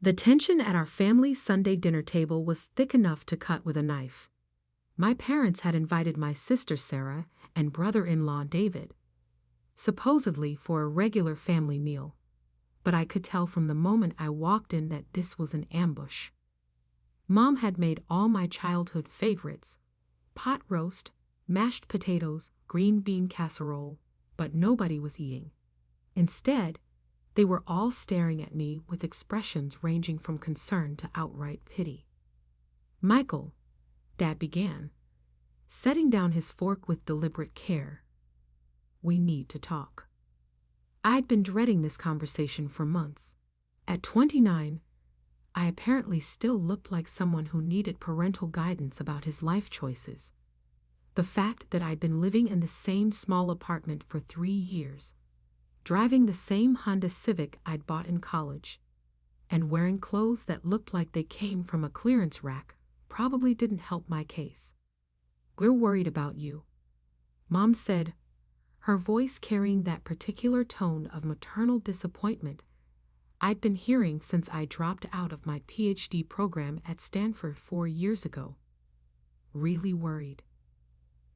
The tension at our family's Sunday dinner table was thick enough to cut with a knife. My parents had invited my sister Sarah and brother-in-law David, supposedly for a regular family meal, but I could tell from the moment I walked in that this was an ambush. Mom had made all my childhood favorites: pot roast, mashed potatoes, green bean casserole, but nobody was eating. Instead, they were all staring at me with expressions ranging from concern to outright pity. "Michael," Dad began, setting down his fork with deliberate care, "we need to talk." I'd been dreading this conversation for months. At 29, I apparently still looked like someone who needed parental guidance about his life choices. The fact that I'd been living in the same small apartment for 3 years, driving the same Honda Civic I'd bought in college, and wearing clothes that looked like they came from a clearance rack probably didn't help my case. "We're worried about you," Mom said, her voice carrying that particular tone of maternal disappointment I'd been hearing since I dropped out of my PhD program at Stanford 4 years ago. "Really worried."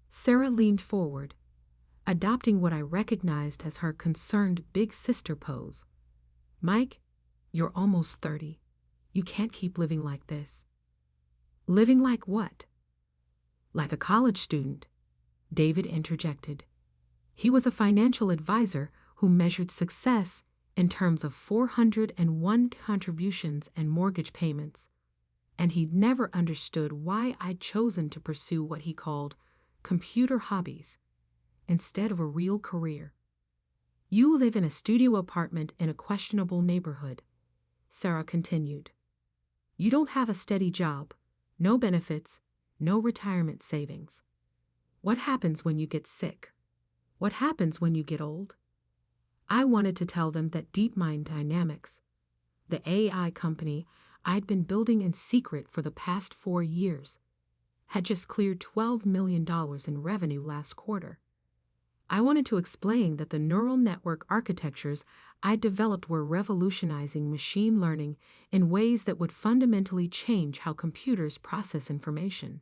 Sarah leaned forward, adopting what I recognized as her concerned big sister pose. "Mike, you're almost 30. You can't keep living like this." "Living like what?" "Like a college student," David interjected. He was a financial advisor who measured success in terms of 401 contributions and mortgage payments, and he'd never understood why I'd chosen to pursue what he called computer hobbies instead of a real career. "You live in a studio apartment in a questionable neighborhood," Sarah continued. "You don't have a steady job, no benefits, no retirement savings. What happens when you get sick? What happens when you get old?" I wanted to tell them that DeepMind Dynamics, the AI company I'd been building in secret for the past 4 years, had just cleared $12 million in revenue last quarter. I wanted to explain that the neural network architectures I developed were revolutionizing machine learning in ways that would fundamentally change how computers process information.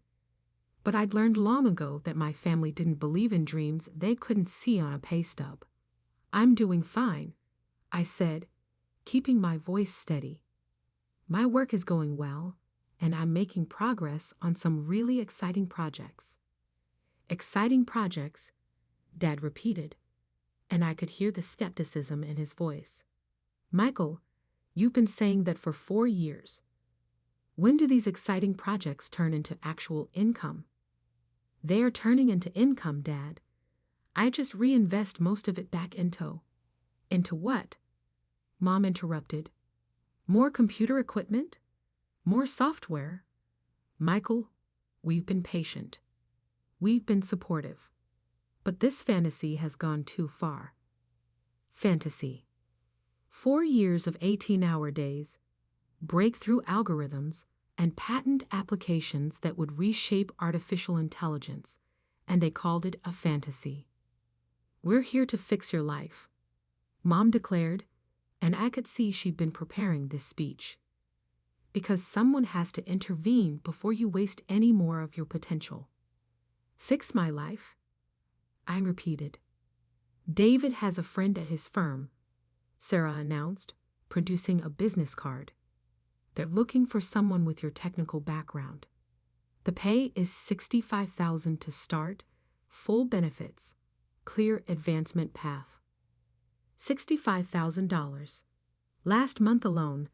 But I'd learned long ago that my family didn't believe in dreams they couldn't see on a pay stub. "I'm doing fine," I said, keeping my voice steady. "My work is going well, and I'm making progress on some really exciting projects." "Exciting projects," Dad repeated, and I could hear the skepticism in his voice. "Michael, you've been saying that for 4 years. When do these exciting projects turn into actual income?" "They are turning into income, Dad. I just reinvest most of it back into." "Into what?" Mom interrupted. "More computer equipment? More software?" "Michael, we've been patient. We've been supportive. But this fantasy has gone too far." Fantasy. 4 years of 18-hour days, breakthrough algorithms, and patent applications that would reshape artificial intelligence, and they called it a fantasy. "We're here to fix your life," Mom declared, and I could see she'd been preparing this speech. "Because someone has to intervene before you waste any more of your potential." "Fix my life?" I repeated. "David has a friend at his firm," Sarah announced, producing a business card. "They're looking for someone with your technical background. The pay is $65,000 to start, full benefits, clear advancement path." $65,000. Last month alone,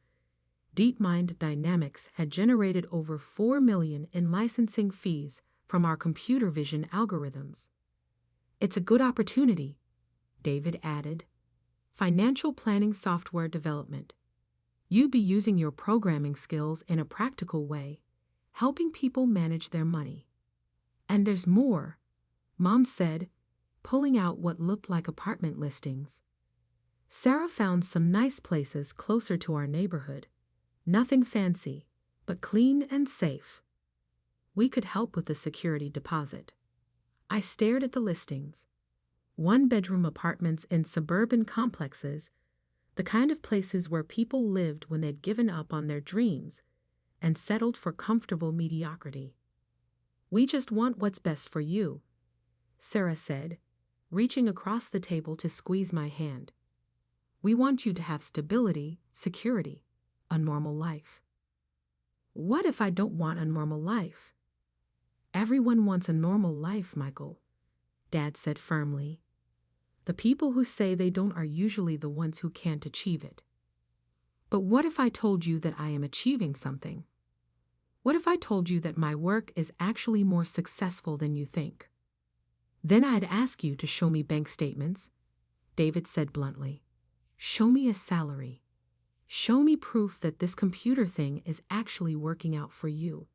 DeepMind Dynamics had generated over $4 million in licensing fees from our computer vision algorithms. "It's a good opportunity," David added. "Financial planning software development. You'd be using your programming skills in a practical way, helping people manage their money." "And there's more," Mom said, pulling out what looked like apartment listings. Sarah found some nice places closer to our neighborhood. Nothing fancy, but clean and safe. We could help with the security deposit. I stared at the listings. 1-bedroom apartments in suburban complexes, The kind of places where people lived when they'd given up on their dreams and settled for comfortable mediocrity. "We just want what's best for you," Sarah said, reaching across the table to squeeze my hand. "We want you to have stability, security, a normal life." "What if I don't want a normal life?" "Everyone wants a normal life, Michael," Dad said firmly. "The people who say they don't are usually the ones who can't achieve it." "But what if I told you that I am achieving something? What if I told you that my work is actually more successful than you think?" "Then I'd ask you to show me bank statements," David said bluntly. "Show me a salary. Show me proof that this computer thing is actually working out for you."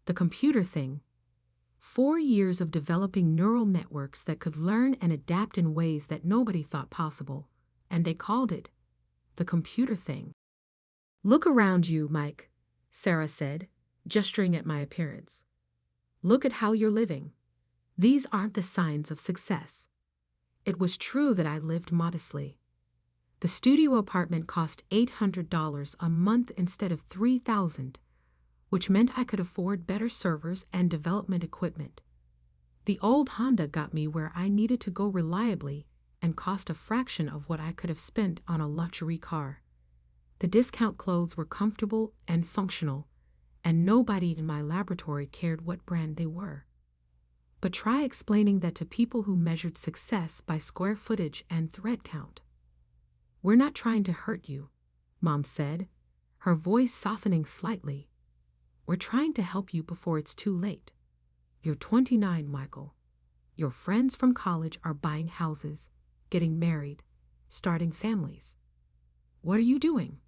The computer thing. 4 years of developing neural networks that could learn and adapt in ways that nobody thought possible, and they called it the computer thing. "Look around you, Mike," Sarah said, gesturing at my appearance. "Look at how you're living. These aren't the signs of success." It was true that I lived modestly. The studio apartment cost $800 a month instead of $3,000, which meant I could afford better servers and development equipment. The old Honda got me where I needed to go reliably and cost a fraction of what I could have spent on a luxury car. The discount clothes were comfortable and functional, and nobody in my laboratory cared what brand they were. But try explaining that to people who measured success by square footage and thread count. "We're not trying to hurt you," Mom said, her voice softening slightly. "We're trying to help you before it's too late. You're 29, Michael. Your friends from college are buying houses, getting married, starting families. What are you doing?"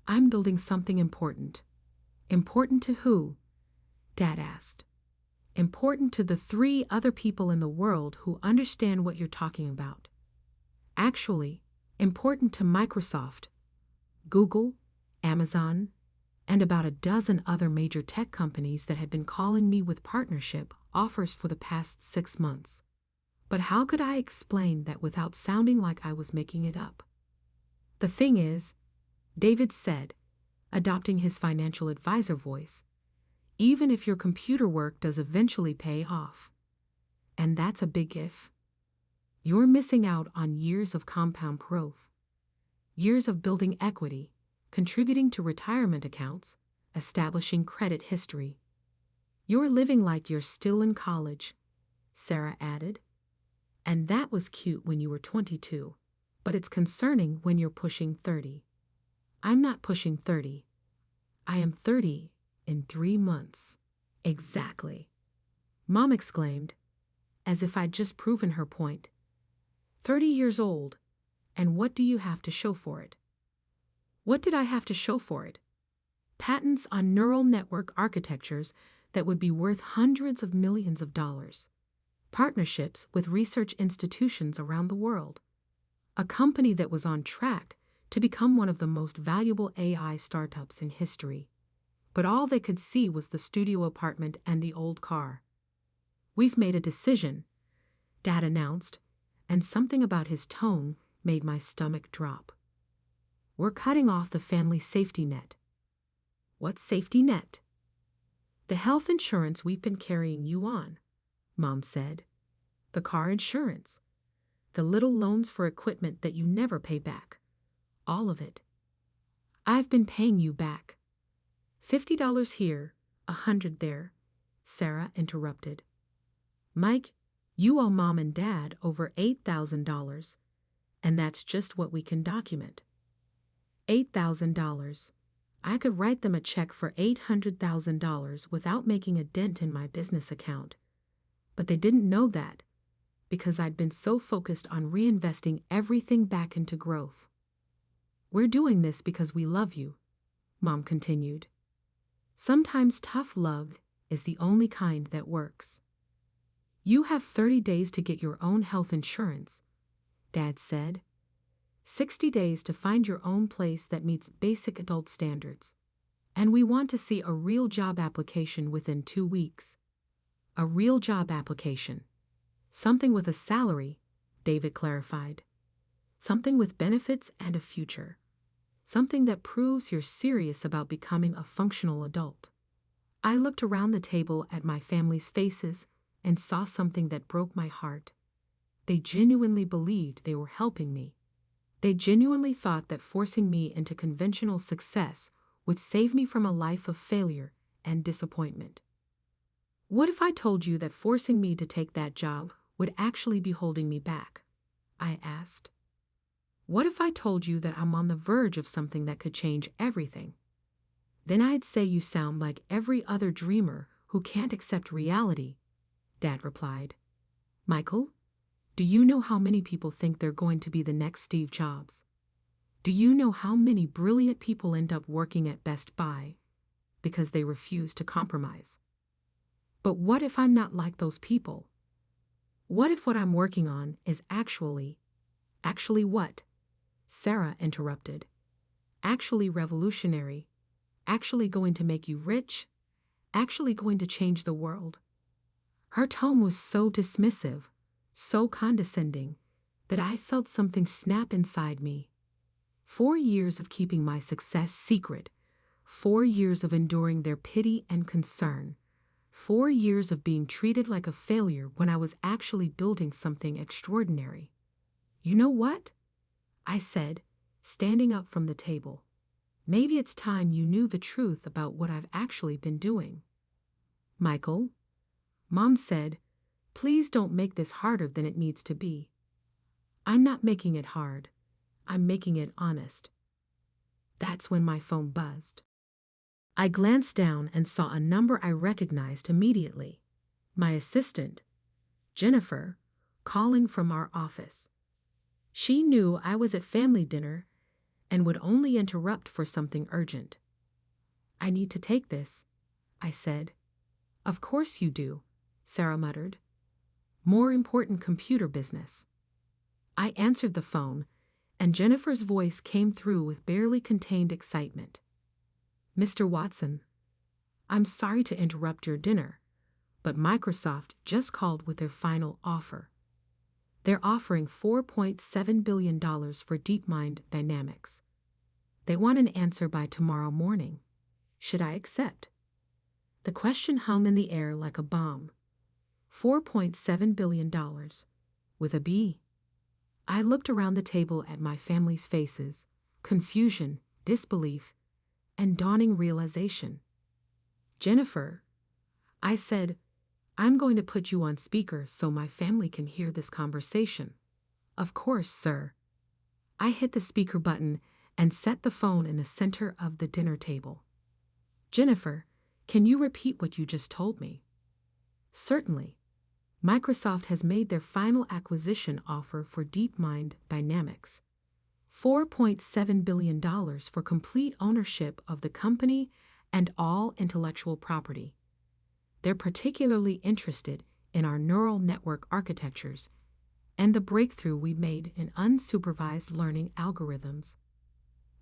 "I'm building something important." "Important to who?" Dad asked. "Important to the 3 other people in the world who understand what you're talking about. Actually, important to Microsoft, Google, Amazon, and about a dozen other major tech companies that had been calling me with partnership offers for the past 6 months. But how could I explain that without sounding like I was making it up? The thing is," David said, adopting his financial advisor voice, "even if your computer work does eventually pay off, and that's a big if, you're missing out on years of compound growth, years of building equity, contributing to retirement accounts, establishing credit history. You're living like you're still in college," Sarah added. "And that was cute when you were 22, but it's concerning when you're pushing 30. I'm not pushing 30. I am 30 in 3 months." "Exactly," Mom exclaimed, as if I'd just proven her point. 30 years old, and what do you have to show for it?" What did I have to show for it? Patents on neural network architectures that would be worth hundreds of millions of dollars. Partnerships with research institutions around the world. A company that was on track to become one of the most valuable AI startups in history. But all they could see was the studio apartment and the old car. "We've made a decision," Dad announced, and something about his tone made my stomach drop. "We're cutting off the family safety net." "What safety net?" "The health insurance we've been carrying you on," Mom said. "The car insurance. The little loans for equipment that you never pay back. All of it. I've been paying you back." $50 here, $100 there," Sarah interrupted. "Mike, you owe Mom and Dad over $8,000, and that's just what we can document. $8,000. I could write them a check for $800,000 without making a dent in my business account. But they didn't know that, because I'd been so focused on reinvesting everything back into growth. "We're doing this because we love you," Mom continued. "Sometimes tough love is the only kind that works." "You have 30 days to get your own health insurance," Dad said. 60 days to find your own place that meets basic adult standards. And we want to see a real job application within 2 weeks. A real job application. Something with a salary," David clarified. Something with benefits and a future. Something that proves you're serious about becoming a functional adult. I looked around the table at my family's faces and saw something that broke my heart. They genuinely believed they were helping me. They genuinely thought that forcing me into conventional success would save me from a life of failure and disappointment. What if I told you that forcing me to take that job would actually be holding me back? I asked. What if I told you that I'm on the verge of something that could change everything? Then I'd say you sound like every other dreamer who can't accept reality, Dad replied. Michael, do you know how many people think they're going to be the next Steve Jobs? Do you know how many brilliant people end up working at Best Buy because they refuse to compromise? But what if I'm not like those people? What if what I'm working on is actually what? Sarah interrupted. Actually revolutionary. Actually going to make you rich. Actually going to change the world. Her tone was so dismissive, so condescending, that I felt something snap inside me. 4 years of keeping my success secret. 4 years of enduring their pity and concern. 4 years of being treated like a failure when I was actually building something extraordinary. You know what? I said, standing up from the table. Maybe it's time you knew the truth about what I've actually been doing. Michael, Mom said, please don't make this harder than it needs to be. I'm not making it hard. I'm making it honest. That's when my phone buzzed. I glanced down and saw a number I recognized immediately. My assistant, Jennifer, calling from our office. She knew I was at family dinner and would only interrupt for something urgent. I need to take this, I said. Of course you do, Sarah muttered. More important computer business. I answered the phone, and Jennifer's voice came through with barely contained excitement. Mr. Watson, I'm sorry to interrupt your dinner, but Microsoft just called with their final offer. They're offering $4.7 billion for DeepMind Dynamics. They want an answer by tomorrow morning. Should I accept? The question hung in the air like a bomb. $4.7 billion. With a B. I looked around the table at my family's faces, confusion, disbelief, and dawning realization. Jennifer, I said, I'm going to put you on speaker so my family can hear this conversation. Of course, sir. I hit the speaker button and set the phone in the center of the dinner table. Jennifer, can you repeat what you just told me? Certainly. Microsoft has made their final acquisition offer for DeepMind Dynamics. $4.7 billion for complete ownership of the company and all intellectual property. They're particularly interested in our neural network architectures and the breakthrough we made in unsupervised learning algorithms.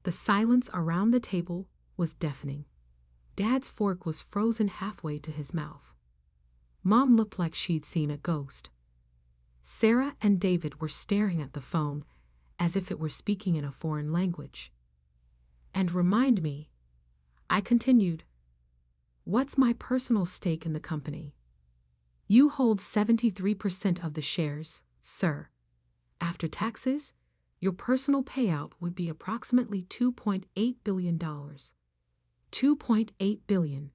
The silence around the table was deafening. Dad's fork was frozen halfway to his mouth. Mom looked like she'd seen a ghost. Sarah and David were staring at the phone as if it were speaking in a foreign language. And remind me, I continued, what's my personal stake in the company? You hold 73% of the shares, sir. After taxes, your personal payout would be approximately $2.8 billion. $2.8 billion,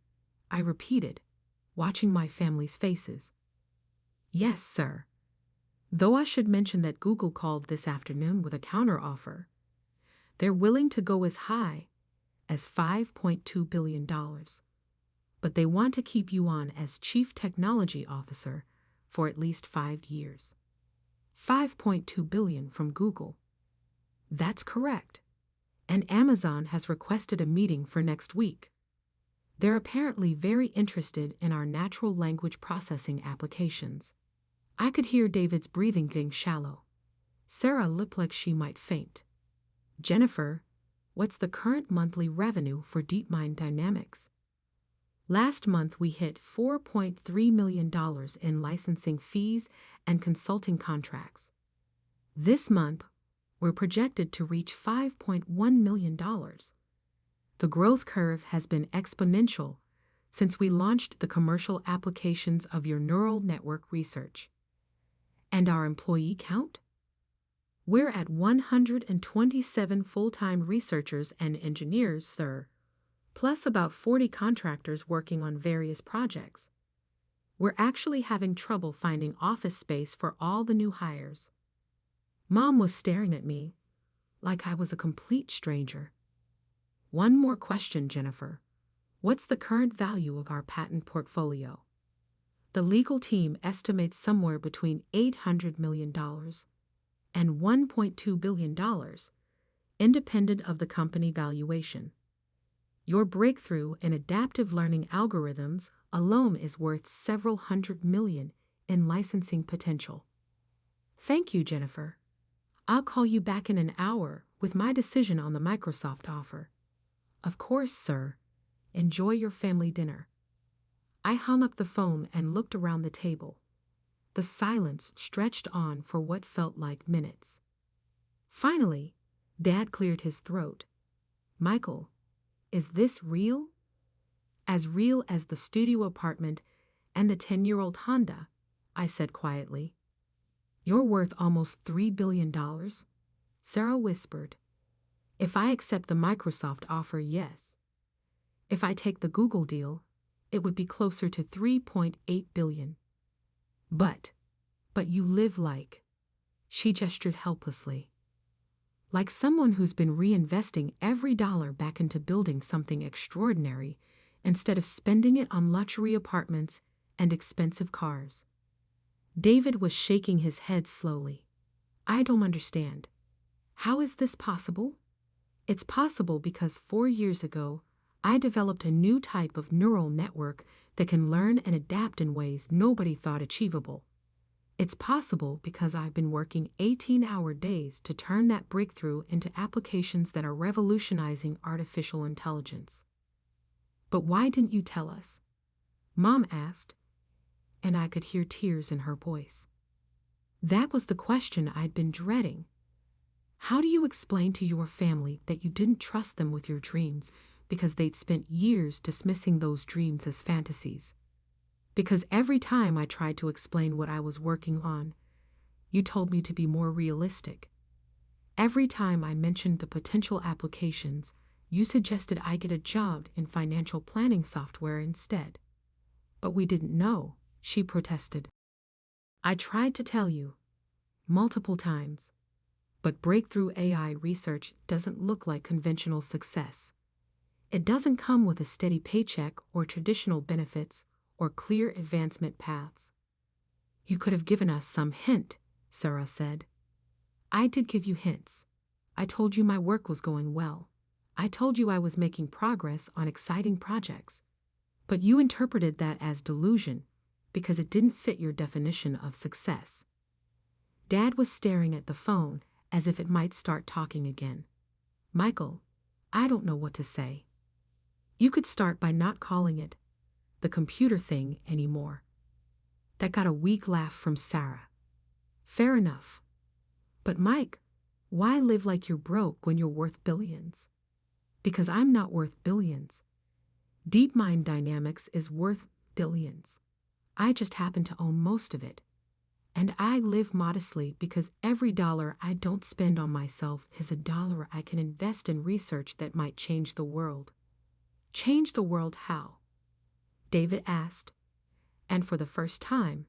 I repeated, watching my family's faces. Yes, sir. Though I should mention that Google called this afternoon with a counteroffer. They're willing to go as high as $5.2 billion. But they want to keep you on as Chief Technology Officer for at least 5 years. $5.2 billion from Google. That's correct. And Amazon has requested a meeting for next week. They're apparently very interested in our natural language processing applications. I could hear David's breathing getting shallow. Sarah looked like she might faint. Jennifer, what's the current monthly revenue for DeepMind Dynamics? Last month we hit $4.3 million in licensing fees and consulting contracts. This month, We're projected to reach $5.1 million. The growth curve has been exponential since we launched the commercial applications of your neural network research. And our employee count? We're at 127 full-time researchers and engineers, sir, plus about 40 contractors working on various projects. We're actually having trouble finding office space for all the new hires. Mom was staring at me like I was a complete stranger. One more question, Jennifer. What's the current value of our patent portfolio? The legal team estimates somewhere between $800 million and $1.2 billion, independent of the company valuation. Your breakthrough in adaptive learning algorithms alone is worth several hundred million in licensing potential. Thank you, Jennifer. I'll call you back in an hour with my decision on the Microsoft offer. Of course, sir. Enjoy your family dinner. I hung up the phone and looked around the table. The silence stretched on for what felt like minutes. Finally, Dad cleared his throat. Michael, is this real? As real as the studio apartment and the 10-year-old Honda, I said quietly. You're worth almost $3 billion, Sarah whispered. If I accept the Microsoft offer, yes. If I take the Google deal, it would be closer to $3.8 billion. But you live like, she gestured helplessly, like someone who's been reinvesting every dollar back into building something extraordinary instead of spending it on luxury apartments and expensive cars. David was shaking his head slowly. I don't understand. How is this possible? It's possible because 4 years ago, I developed a new type of neural network that can learn and adapt in ways nobody thought achievable. It's possible because I've been working 18-hour days to turn that breakthrough into applications that are revolutionizing artificial intelligence. But why didn't you tell us? Mom asked, and I could hear tears in her voice. That was the question I'd been dreading. How do you explain to your family that you didn't trust them with your dreams because they'd spent years dismissing those dreams as fantasies? Because every time I tried to explain what I was working on, you told me to be more realistic. Every time I mentioned the potential applications, you suggested I get a job in financial planning software instead. But we didn't know, she protested. I tried to tell you, multiple times. But breakthrough AI research doesn't look like conventional success. It doesn't come with a steady paycheck or traditional benefits or clear advancement paths. You could have given us some hint, Sarah said. I did give you hints. I told you my work was going well. I told you I was making progress on exciting projects. But you interpreted that as delusion because it didn't fit your definition of success. Dad was staring at the phone as if it might start talking again. Michael, I don't know what to say. You could start by not calling it the computer thing anymore. That got a weak laugh from Sarah. Fair enough. But Mike, why live like you're broke when you're worth billions? Because I'm not worth billions. DeepMind Dynamics is worth billions. I just happen to own most of it. And I live modestly because every dollar I don't spend on myself is a dollar I can invest in research that might change the world. Change the world how? David asked. And for the first time,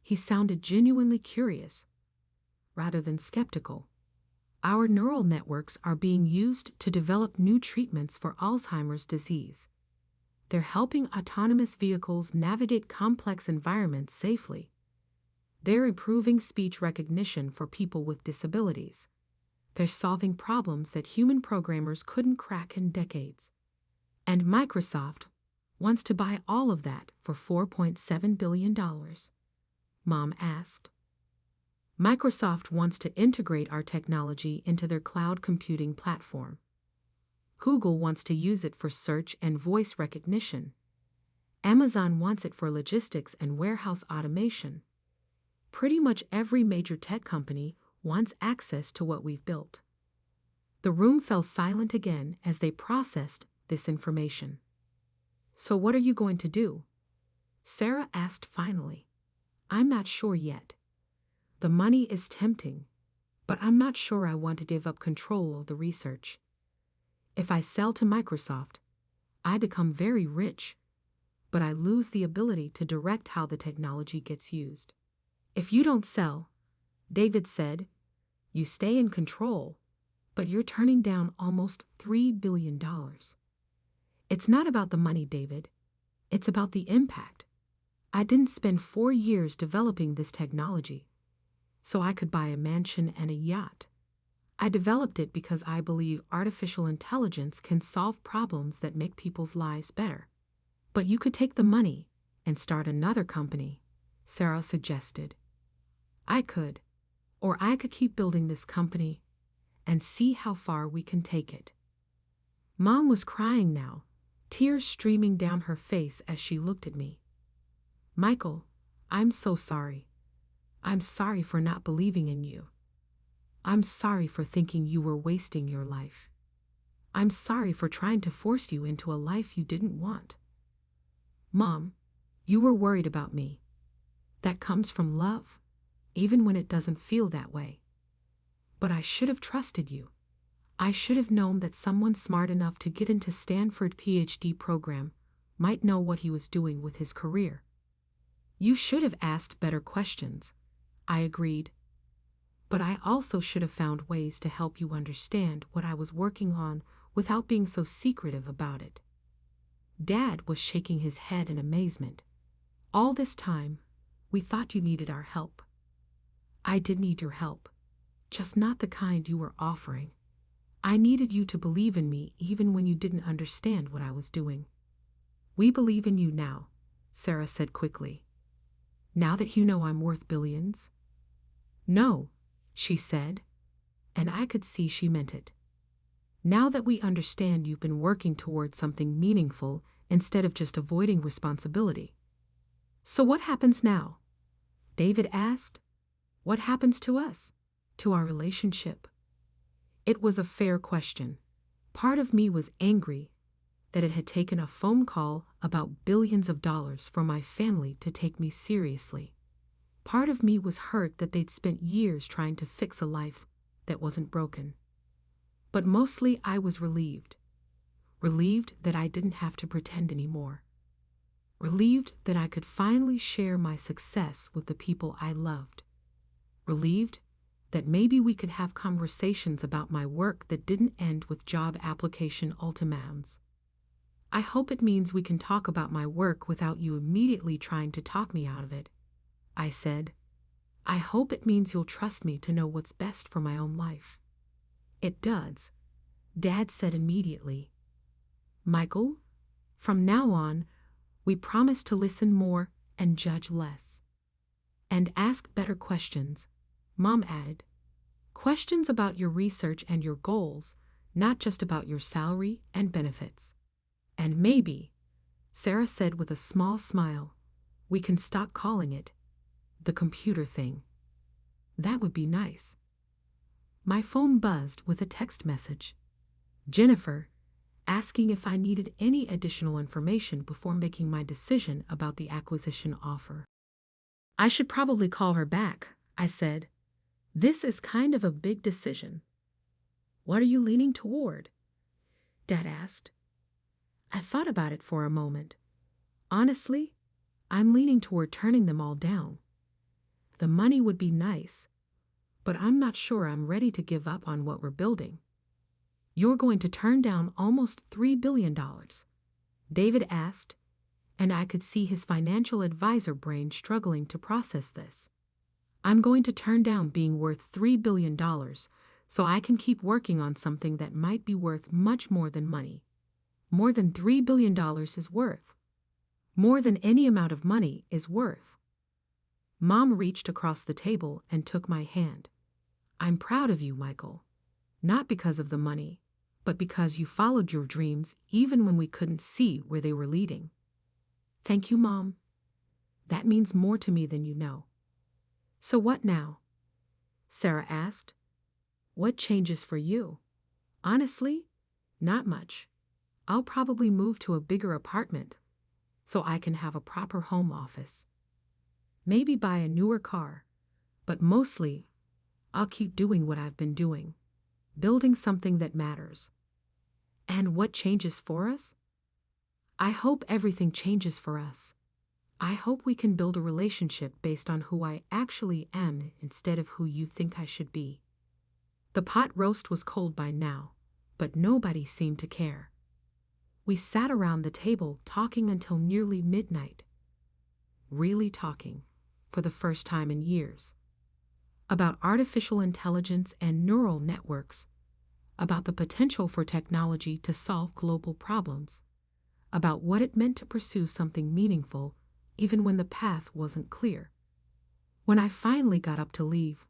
he sounded genuinely curious, rather than skeptical. Our neural networks are being used to develop new treatments for Alzheimer's disease. They're helping autonomous vehicles navigate complex environments safely. They're improving speech recognition for people with disabilities. They're solving problems that human programmers couldn't crack in decades. And Microsoft wants to buy all of that for $4.7 billion. Mom asked. Microsoft wants to integrate our technology into their cloud computing platform. Google wants to use it for search and voice recognition. Amazon wants it for logistics and warehouse automation. Pretty much every major tech company wants access to what we've built. The room fell silent again as they processed this information. So what are you going to do? Sarah asked finally. I'm not sure yet. The money is tempting, but I'm not sure I want to give up control of the research. If I sell to Microsoft, I become very rich, but I lose the ability to direct how the technology gets used. If you don't sell, David said, you stay in control, but you're turning down almost $3 billion. It's not about the money, David. It's about the impact. I didn't spend 4 years developing this technology so I could buy a mansion and a yacht. I developed it because I believe artificial intelligence can solve problems that make people's lives better. But you could take the money and start another company, Sarah suggested. I could keep building this company and see how far we can take it. Mom was crying now, tears streaming down her face as she looked at me. Michael, I'm so sorry. I'm sorry for not believing in you. I'm sorry for thinking you were wasting your life. I'm sorry for trying to force you into a life you didn't want. Mom, you were worried about me. That comes from love, even when it doesn't feel that way. But I should have trusted you. I should have known that someone smart enough to get into Stanford PhD program might know what he was doing with his career. You should have asked better questions, I agreed. But I also should have found ways to help you understand what I was working on without being so secretive about it. Dad was shaking his head in amazement. All this time, we thought you needed our help. I did need your help, just not the kind you were offering. I needed you to believe in me even when you didn't understand what I was doing. We believe in you now, Sarah said quickly. Now that you know I'm worth billions? No, she said, and I could see she meant it. Now that we understand you've been working towards something meaningful instead of just avoiding responsibility. So what happens now? David asked. What happens to us? To our relationship? It was a fair question. Part of me was angry that it had taken a phone call about billions of dollars for my family to take me seriously. Part of me was hurt that they'd spent years trying to fix a life that wasn't broken. But mostly I was relieved. Relieved that I didn't have to pretend anymore. Relieved that I could finally share my success with the people I loved. Relieved that maybe we could have conversations about my work that didn't end with job application ultimatums. I hope it means we can talk about my work without you immediately trying to talk me out of it, I said. I hope it means you'll trust me to know what's best for my own life. It does, Dad said immediately. Michael, from now on, we promise to listen more and judge less. And ask better questions, Mom added. Questions about your research and your goals, not just about your salary and benefits. And maybe, Sarah said with a small smile, we can stop calling it the computer thing. That would be nice. My phone buzzed with a text message. Jennifer, asking if I needed any additional information before making my decision about the acquisition offer. I should probably call her back, I said. This is kind of a big decision. What are you leaning toward? Dad asked. I thought about it for a moment. Honestly, I'm leaning toward turning them all down. The money would be nice, but I'm not sure I'm ready to give up on what we're building. You're going to turn down almost $3 billion, David asked, and I could see his financial advisor brain struggling to process this. I'm going to turn down being worth $3 billion so I can keep working on something that might be worth much more than money. More than $3 billion is worth. More than any amount of money is worth. Mom reached across the table and took my hand. I'm proud of you, Michael. Not because of the money, but because you followed your dreams even when we couldn't see where they were leading. Thank you, Mom. That means more to me than you know. So what now? Sarah asked. What changes for you? Honestly, not much. I'll probably move to a bigger apartment so I can have a proper home office. Maybe buy a newer car, but mostly I'll keep doing what I've been doing, building something that matters. And what changes for us? I hope everything changes for us. I hope we can build a relationship based on who I actually am instead of who you think I should be. The pot roast was cold by now, but nobody seemed to care. We sat around the table talking until nearly midnight. Really talking, for the first time in years. About artificial intelligence and neural networks, about the potential for technology to solve global problems, about what it meant to pursue something meaningful even when the path wasn't clear. When I finally got up to leave,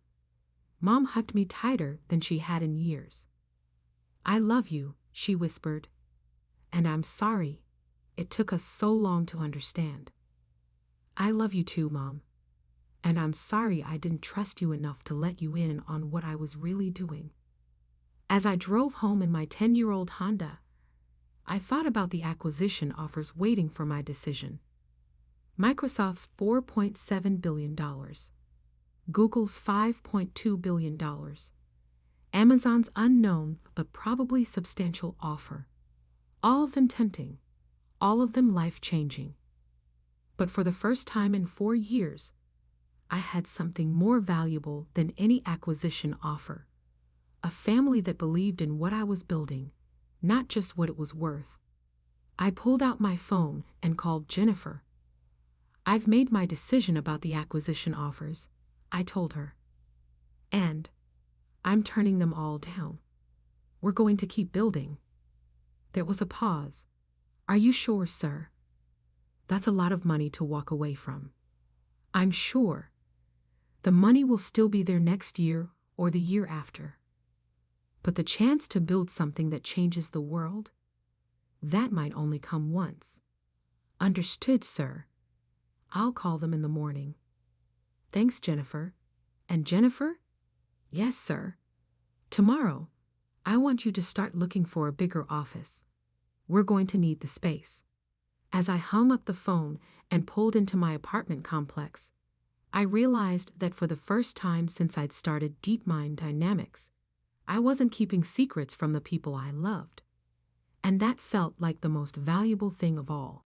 Mom hugged me tighter than she had in years. I love you, she whispered, and I'm sorry it took us so long to understand. I love you too, Mom, and I'm sorry I didn't trust you enough to let you in on what I was really doing. As I drove home in my 10-year-old Honda, I thought about the acquisition offers waiting for my decision. Microsoft's $4.7 billion, Google's $5.2 billion, Amazon's unknown but probably substantial offer. All of them tempting, all of them life-changing. But for the first time in 4 years, I had something more valuable than any acquisition offer. A family that believed in what I was building, not just what it was worth. I pulled out my phone and called Jennifer. I've made my decision about the acquisition offers, I told her. And I'm turning them all down. We're going to keep building. There was a pause. Are you sure, sir? That's a lot of money to walk away from. I'm sure. The money will still be there next year or the year after. But the chance to build something that changes the world, that might only come once. Understood, sir. I'll call them in the morning. Thanks, Jennifer. And Jennifer? Yes, sir. Tomorrow, I want you to start looking for a bigger office. We're going to need the space. As I hung up the phone and pulled into my apartment complex, I realized that for the first time since I'd started DeepMind Dynamics, I wasn't keeping secrets from the people I loved. And that felt like the most valuable thing of all.